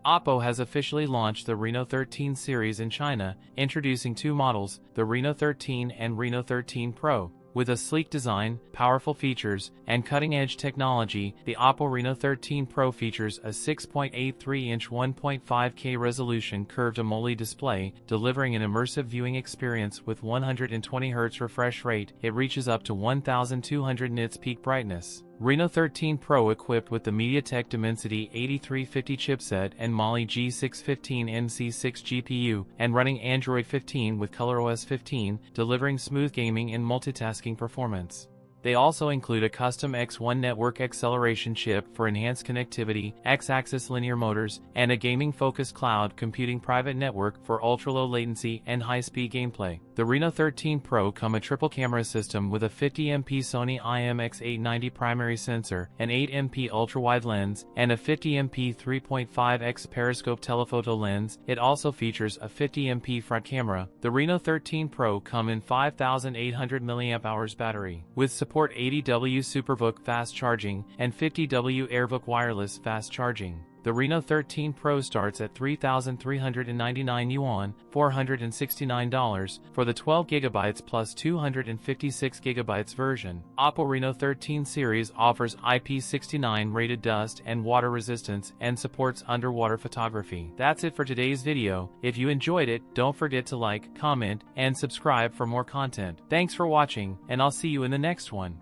Oppo has officially launched the Reno 13 series in China, introducing two models, the Reno 13 and Reno 13 Pro. With a sleek design, powerful features, and cutting-edge technology, the Oppo Reno 13 Pro features a 6.83-inch 1.5K resolution curved AMOLED display, delivering an immersive viewing experience with 120Hz refresh rate. It reaches up to 1200 nits peak brightness. Reno 13 Pro equipped with the MediaTek Dimensity 8350 chipset and Mali G615 MC6 GPU, and running Android 15 with ColorOS 15, delivering smooth gaming and multitasking performance. They also include a custom X1 network acceleration chip for enhanced connectivity, X-axis linear motors, and a gaming-focused cloud computing private network for ultra-low latency and high-speed gameplay. The Reno 13 Pro come a triple camera system with a 50MP Sony IMX890 primary sensor, an 8MP ultra-wide lens, and a 50MP 3.5x periscope telephoto lens. It also features a 50MP front camera. The Reno 13 Pro come in 5800 mAh battery, with support 80W SuperVOOC fast charging and 50W AirVOOC wireless fast charging. The Reno 13 Pro starts at 3,399 yuan, $469, for the 12GB plus 256GB version. Oppo Reno 13 series offers IP69 rated dust and water resistance and supports underwater photography. That's it for today's video. If you enjoyed it, don't forget to like, comment, and subscribe for more content. Thanks for watching, and I'll see you in the next one.